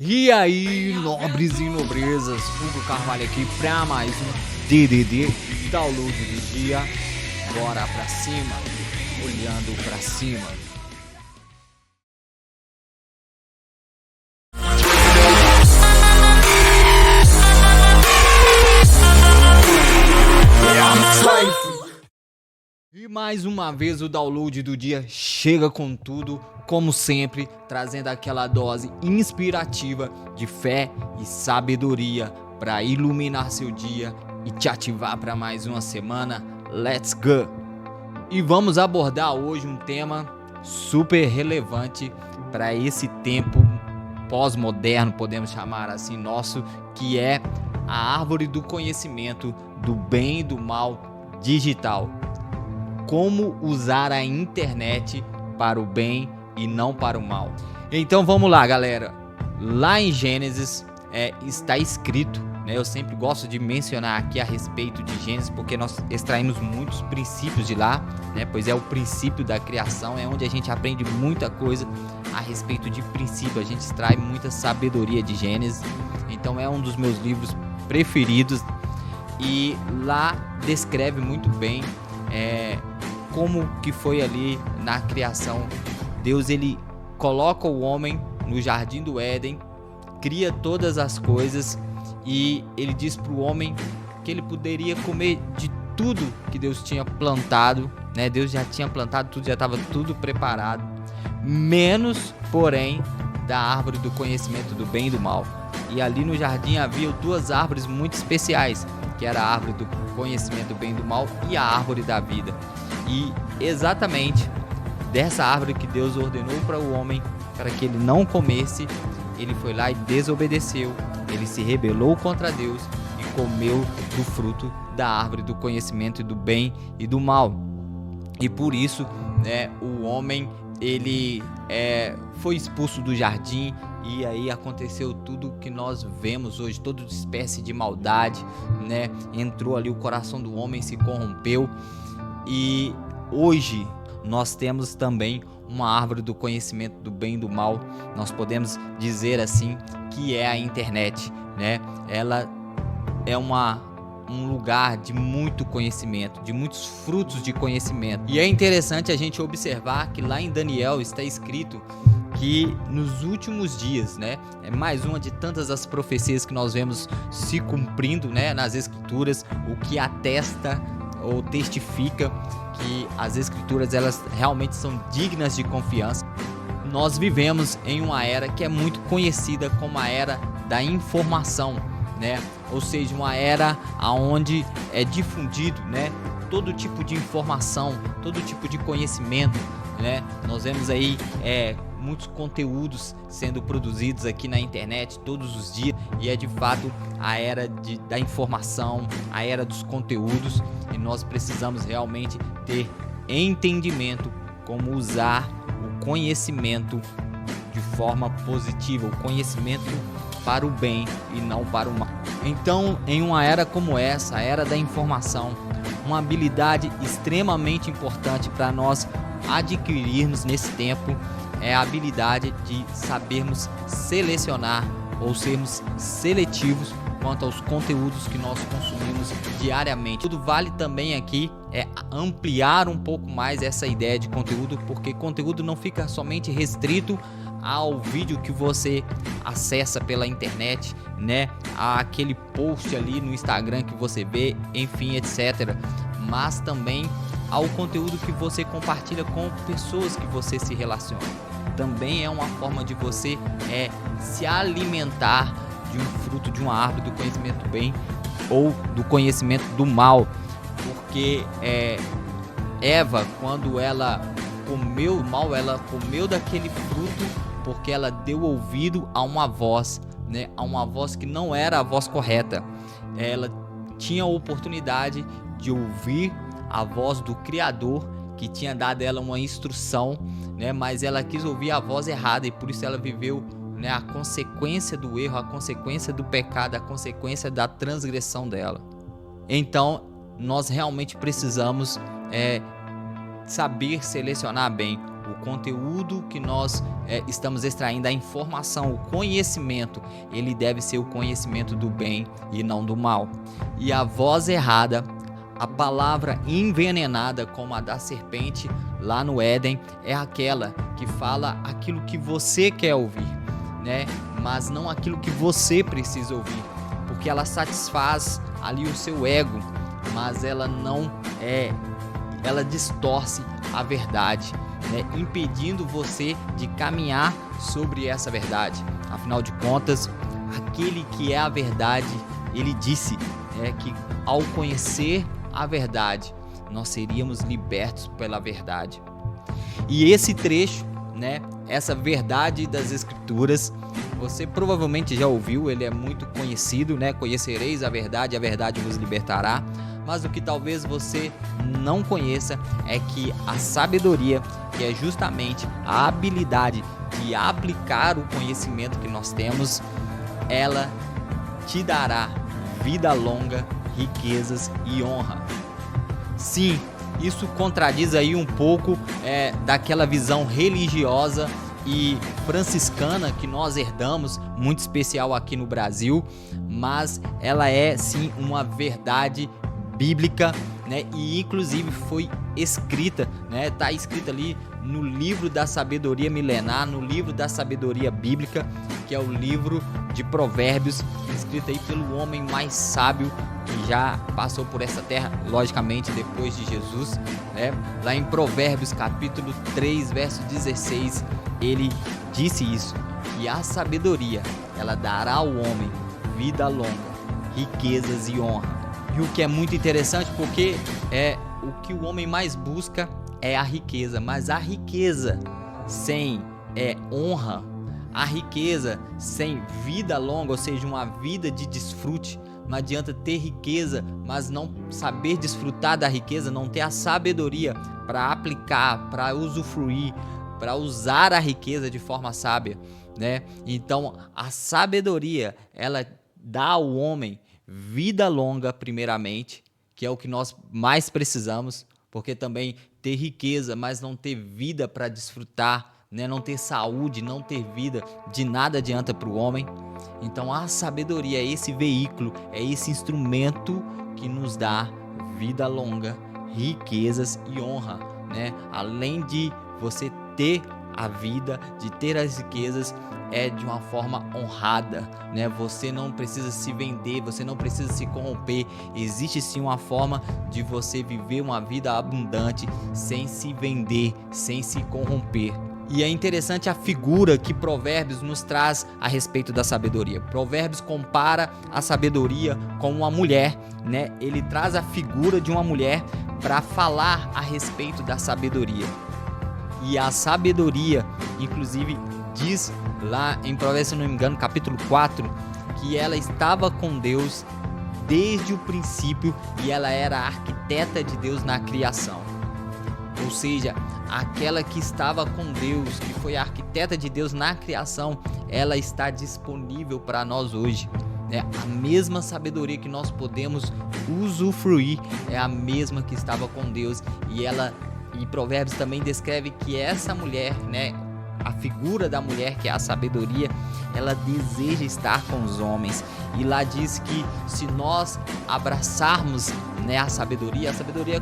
E aí, nobres e nobresas, Hugo Carvalho aqui para mais um DDD, download do dia. Bora pra cima, olhando pra cima. E mais uma vez o download do dia chega com tudo, como sempre, trazendo aquela dose inspirativa de fé e sabedoria para iluminar seu dia e te ativar para mais uma semana. Let's go! E vamos abordar hoje um tema super relevante para esse tempo pós-moderno, podemos chamar assim, nosso, que é a árvore do conhecimento do bem e do mal digital. Como usar a internet para o bem e não para o mal. Então vamos lá, galera. Lá em Gênesis está escrito, né? Eu sempre gosto de mencionar aqui a respeito de Gênesis, porque nós extraímos muitos princípios de lá, né? Pois é o princípio da criação, é onde a gente aprende muita coisa a respeito de princípio. A gente extrai muita sabedoria de Gênesis. Então é um dos meus livros preferidos e lá descreve muito bem como que foi ali na criação. Deus, ele coloca o homem no jardim do Éden, cria todas as coisas e ele diz para o homem que ele poderia comer de tudo que Deus tinha plantado, né? Deus já tinha plantado tudo, já estava tudo preparado, menos, porém, da árvore do conhecimento do bem e do mal. E ali no jardim havia duas árvores muito especiais, que era a árvore do conhecimento do bem e do mal e a árvore da vida. E exatamente dessa árvore que Deus ordenou para o homem para que ele não comesse, ele foi lá e desobedeceu, ele se rebelou contra Deus e comeu do fruto da árvore do conhecimento do bem e do mal. E por isso, né, o homem ele foi expulso do jardim. E aí aconteceu tudo que nós vemos hoje, toda espécie de maldade, né? Entrou ali, o coração do homem se corrompeu. E hoje nós temos também uma árvore do conhecimento do bem e do mal. Nós podemos dizer assim que é a internet, né? Ela é um lugar de muito conhecimento, de muitos frutos de conhecimento. E é interessante a gente observar que lá em Daniel está escrito que nos últimos dias, né, é mais uma de tantas as profecias que nós vemos se cumprindo, né, nas escrituras, o que atesta ou testifica que as escrituras elas realmente são dignas de confiança. Nós vivemos em uma era que é muito conhecida como a era da informação, né? Ou seja, uma era onde é difundido, né, todo tipo de informação, todo tipo de conhecimento, né? Nós vemos aí muitos conteúdos sendo produzidos aqui na internet todos os dias, e é de fato a era da informação, a era dos conteúdos, e nós precisamos realmente ter entendimento como usar o conhecimento de forma positiva, o conhecimento para o bem e não para o mal. Então, em uma era como essa, a era da informação, uma habilidade extremamente importante para nós adquirirmos nesse tempo é a habilidade de sabermos selecionar ou sermos seletivos quanto aos conteúdos que nós consumimos diariamente. Tudo vale também aqui ampliar um pouco mais essa ideia de conteúdo, porque conteúdo não fica somente restrito ao vídeo que você acessa pela internet, né, aquele post ali no Instagram que você vê, enfim, etc. Mas também ao conteúdo que você compartilha com pessoas que você se relaciona. Também é uma forma de você se alimentar de um fruto de uma árvore do conhecimento do bem ou do conhecimento do mal. Porque Eva, quando ela comeu o mal, ela comeu daquele fruto porque ela deu ouvido a uma voz, né? A uma voz que não era a voz correta. Ela tinha a oportunidade de ouvir a voz do Criador, que tinha dado a ela uma instrução, né? Mas ela quis ouvir a voz errada e por isso ela viveu, né, a consequência do erro, a consequência do pecado, a consequência da transgressão dela. Então, nós realmente precisamos saber selecionar bem o conteúdo que nós estamos extraindo, a informação, o conhecimento, ele deve ser o conhecimento do bem e não do mal. E a voz errada, a palavra envenenada como a da serpente lá no Éden, é aquela que fala aquilo que você quer ouvir, né? Mas não aquilo que você precisa ouvir, porque ela satisfaz ali o seu ego, mas ela não ela distorce a verdade, né? Impedindo você de caminhar sobre essa verdade. Afinal de contas, aquele que é a verdade, ele disse que ao conhecer a verdade, nós seríamos libertos pela verdade. E esse trecho, né, essa verdade das Escrituras, você provavelmente já ouviu, ele é muito conhecido, né? Conhecereis a verdade vos libertará. Mas o que talvez você não conheça é que a sabedoria, que é justamente a habilidade de aplicar o conhecimento que nós temos, ela te dará vida longa, riquezas e honra. Sim, isso contradiz aí um pouco daquela visão religiosa e franciscana que nós herdamos, muito especial aqui no Brasil, mas ela é sim uma verdade bíblica, né? E inclusive foi escrita, né? Tá escrita ali no livro da sabedoria milenar, no livro da sabedoria bíblica, que é o livro de Provérbios, escrito aí pelo homem mais sábio que já passou por essa terra, logicamente depois de Jesus, né? Lá em Provérbios capítulo 3, verso 16, ele disse isso, que a sabedoria, ela dará ao homem vida longa, riquezas e honra. E o que é muito interessante, porque o que o homem mais busca é a riqueza, mas a riqueza sem honra, a riqueza sem vida longa, ou seja, uma vida de desfrute. Não adianta ter riqueza, mas não saber desfrutar da riqueza, não ter a sabedoria para aplicar, para usufruir, para usar a riqueza de forma sábia, né? Então, a sabedoria, ela dá ao homem vida longa primeiramente, que é o que nós mais precisamos, porque também ter riqueza, mas não ter vida para desfrutar, né? Não ter saúde, não ter vida, de nada adianta para o homem. Então a sabedoria é esse veículo, é esse instrumento que nos dá vida longa, riquezas e honra, né? Além de você ter a vida, de ter as riquezas, de uma forma honrada, né? Você não precisa se vender, você não precisa se corromper. Existe sim uma forma de você viver uma vida abundante sem se vender, sem se corromper. E é interessante a figura que Provérbios nos traz a respeito da sabedoria. Provérbios compara a sabedoria com uma mulher, né? Ele traz a figura de uma mulher para falar a respeito da sabedoria. E a sabedoria, inclusive, diz lá em Provérbios, se não me engano, capítulo 4, que ela estava com Deus desde o princípio e ela era a arquiteta de Deus na criação. Ou seja, aquela que estava com Deus, que foi a arquiteta de Deus na criação, ela está disponível para nós hoje. A mesma sabedoria que nós podemos usufruir é a mesma que estava com Deus. E Provérbios também descreve que essa mulher, né, a figura da mulher, que é a sabedoria, ela deseja estar com os homens. E lá diz que se nós abraçarmos, né, a sabedoria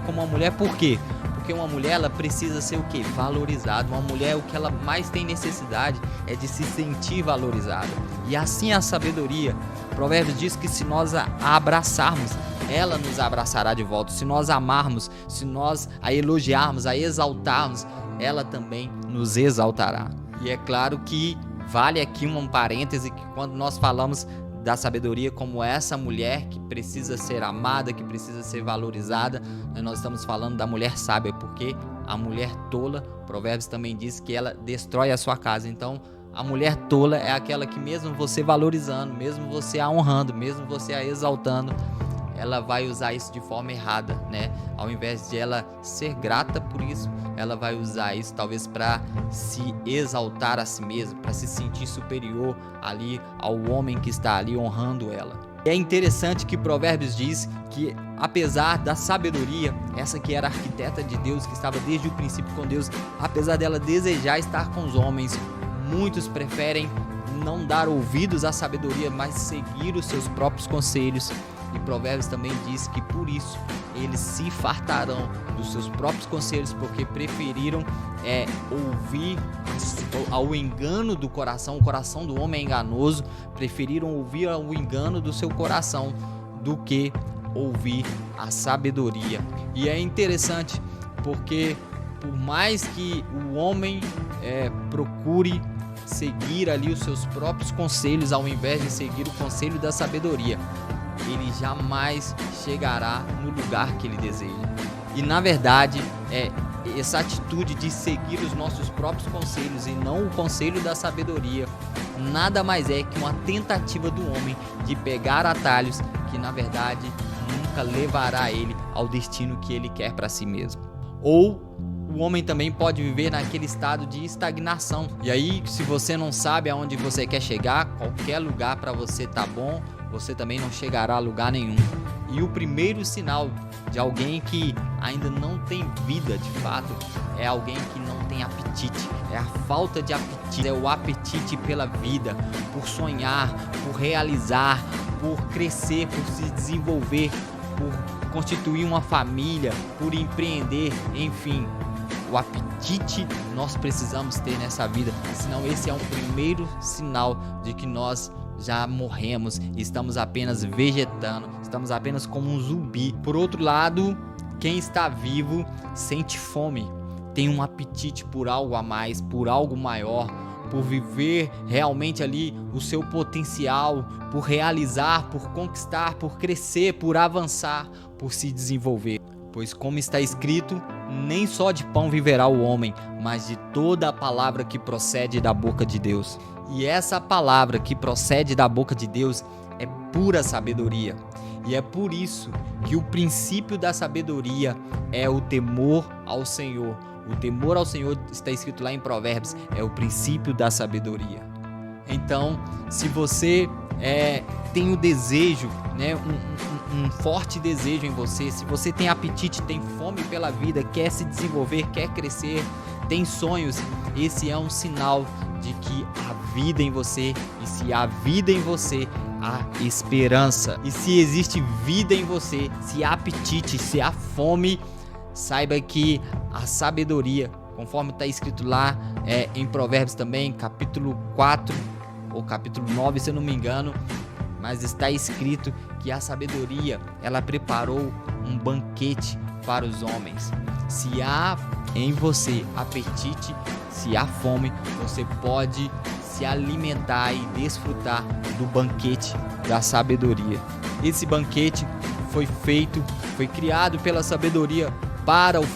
como uma mulher, por quê? Porque uma mulher, ela precisa ser o quê? Valorizada. Uma mulher, o que ela mais tem necessidade é de se sentir valorizada. E assim a sabedoria. Provérbios diz que se nós a abraçarmos, ela nos abraçará de volta. Se nós amarmos, se nós a elogiarmos, a exaltarmos, ela também nos exaltará. E é claro que vale aqui um parêntese, que quando nós falamos da sabedoria como essa mulher que precisa ser amada, que precisa ser valorizada, nós estamos falando da mulher sábia, porque a mulher tola, Provérbios também diz que ela destrói a sua casa. Então a mulher tola é aquela que mesmo você valorizando, mesmo você a honrando, mesmo você a exaltando, ela vai usar isso de forma errada, né? Ao invés de ela ser grata por isso, ela vai usar isso talvez para se exaltar a si mesma, para se sentir superior ali ao homem que está ali honrando ela. É interessante que Provérbios diz que, apesar da sabedoria, essa que era a arquiteta de Deus, que estava desde o princípio com Deus, apesar dela desejar estar com os homens, muitos preferem não dar ouvidos à sabedoria, mas seguir os seus próprios conselhos. E Provérbios também diz que por isso eles se fartarão dos seus próprios conselhos, porque preferiram ouvir ao engano do coração. O coração do homem é enganoso, preferiram ouvir ao engano do seu coração do que ouvir a sabedoria. E é interessante porque por mais que o homem procure seguir ali os seus próprios conselhos ao invés de seguir o conselho da sabedoria, ele jamais chegará no lugar que ele deseja. E na verdade, essa atitude de seguir os nossos próprios conselhos e não o conselho da sabedoria, nada mais é que uma tentativa do homem de pegar atalhos que na verdade nunca levará ele ao destino que ele quer para si mesmo. Ou o homem também pode viver naquele estado de estagnação. E aí, se você não sabe aonde você quer chegar, qualquer lugar para você tá bom, você também não chegará a lugar nenhum. E o primeiro sinal de alguém que ainda não tem vida de fato é alguém que não tem apetite. É a falta de apetite, é o apetite pela vida, por sonhar, por realizar, por crescer, por se desenvolver, por constituir uma família, por empreender, enfim. O apetite nós precisamos ter nessa vida, senão esse é um primeiro sinal de que nós já morremos, estamos apenas vegetando, estamos apenas como um zumbi. Por outro lado, quem está vivo sente fome, tem um apetite por algo a mais, por algo maior, por viver realmente ali o seu potencial, por realizar, por conquistar, por crescer, por avançar, por se desenvolver. Pois como está escrito, nem só de pão viverá o homem, mas de toda a palavra que procede da boca de Deus. E essa palavra que procede da boca de Deus é pura sabedoria. E é por isso que o princípio da sabedoria é o temor ao Senhor. O temor ao Senhor, está escrito lá em Provérbios, é o princípio da sabedoria. Então, se você tem o desejo, né, um forte desejo em você, se você tem apetite, tem fome pela vida, quer se desenvolver, quer crescer, tem sonhos, esse é um sinal de que há vida em você, e se há vida em você, há esperança. E se existe vida em você, se há apetite, se há fome, saiba que a sabedoria, conforme está escrito lá em Provérbios também, capítulo 4 ou capítulo 9, se eu não me engano, mas está escrito que a sabedoria, ela preparou um banquete para os homens. Se há em você apetite, se há fome, você pode se alimentar e desfrutar do banquete da sabedoria. Esse banquete foi criado pela sabedoria para os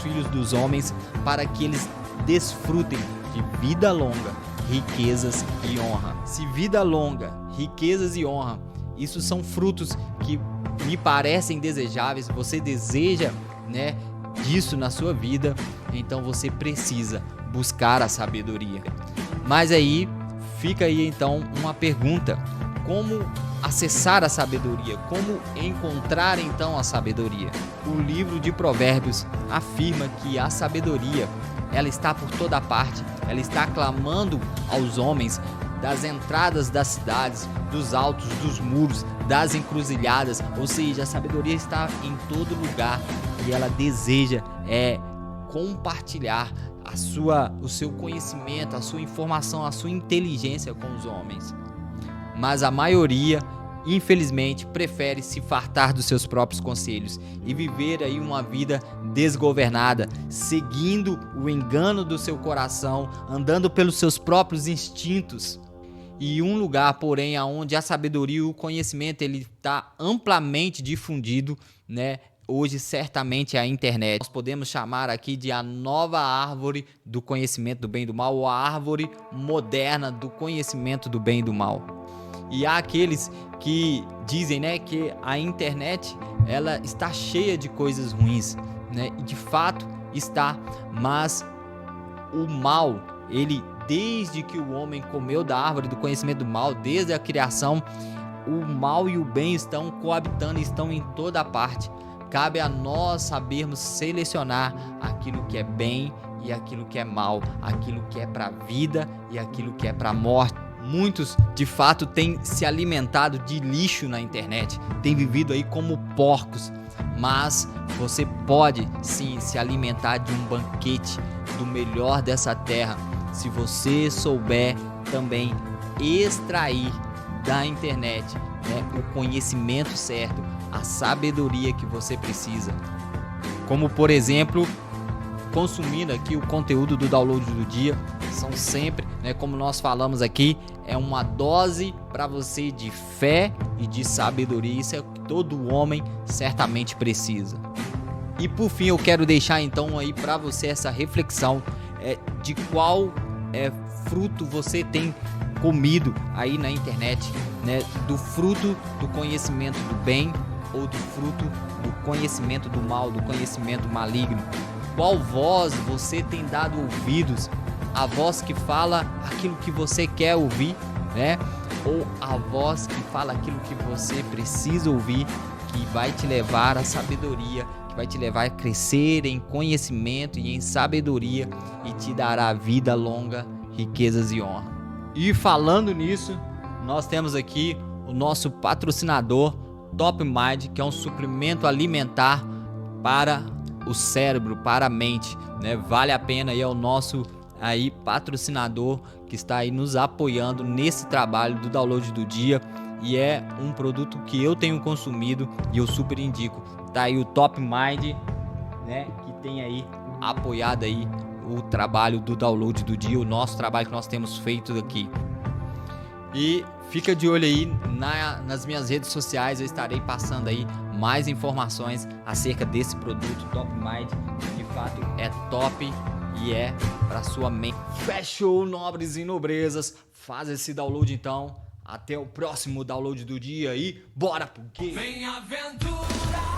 filhos dos homens, para que eles desfrutem de vida longa, riquezas e honra. Se vida longa, riquezas e honra, isso são frutos que me parecem desejáveis, você deseja, né, disso na sua vida, então você precisa buscar a sabedoria. Mas aí, fica aí então uma pergunta: como acessar a sabedoria? Como encontrar então a sabedoria? O livro de Provérbios afirma que a sabedoria, ela está por toda parte, ela está clamando aos homens das entradas das cidades, dos altos, dos muros, das encruzilhadas, ou seja, a sabedoria está em todo lugar e ela deseja compartilhar o seu conhecimento, a sua informação, a sua inteligência com os homens. Mas a maioria, infelizmente, prefere se fartar dos seus próprios conselhos e viver aí uma vida desgovernada, seguindo o engano do seu coração, andando pelos seus próprios instintos. E um lugar, porém, onde a sabedoria e o conhecimento ele está amplamente difundido, né? Hoje, certamente, é a internet. Nós podemos chamar aqui de a nova árvore do conhecimento do bem e do mal, ou a árvore moderna do conhecimento do bem e do mal. E há aqueles que dizem, né, que a internet ela está cheia de coisas ruins, né? E de fato está, mas o mal, ele, desde que o homem comeu da árvore do conhecimento do mal, desde a criação, o mal e o bem estão coabitando, estão em toda parte. Cabe a nós sabermos selecionar aquilo que é bem e aquilo que é mal, aquilo que é para a vida e aquilo que é para a morte. Muitos, de fato, têm se alimentado de lixo na internet, têm vivido aí como porcos, mas você pode sim se alimentar de um banquete do melhor dessa terra, se você souber também extrair da internet, né, o conhecimento certo, a sabedoria que você precisa. Como, por exemplo, consumindo aqui o conteúdo do download do dia, são sempre, né, como nós falamos aqui, é uma dose para você de fé e de sabedoria. Isso é o que todo homem certamente precisa. E por fim, eu quero deixar então aí para você essa reflexão de qual fruto você tem comido aí na internet, né? Do fruto do conhecimento do bem ou do fruto do conhecimento do mal, do conhecimento maligno. Qual voz você tem dado ouvidos? A voz que fala aquilo que você quer ouvir, né? Ou a voz que fala aquilo que você precisa ouvir, que vai te levar à sabedoria, que vai te levar a crescer em conhecimento e em sabedoria e te dará vida longa, riquezas e honra. E falando nisso, nós temos aqui o nosso patrocinador Top Mind, que é um suplemento alimentar para o cérebro, para a mente, né? Vale a pena, e é o nosso aí patrocinador que está aí nos apoiando nesse trabalho do download do dia, e é um produto que eu tenho consumido e eu super indico. Tá aí o Top Mind, né, que tem aí apoiado aí o trabalho do download do dia, o nosso trabalho que nós temos feito aqui. E fica de olho aí nas minhas redes sociais, eu estarei passando aí mais informações acerca desse produto Top Mind, que de fato é top e é para sua mente. Fechou, nobres e nobresas, faz esse download então. Até o próximo download do dia e bora pro game. Vem aventura!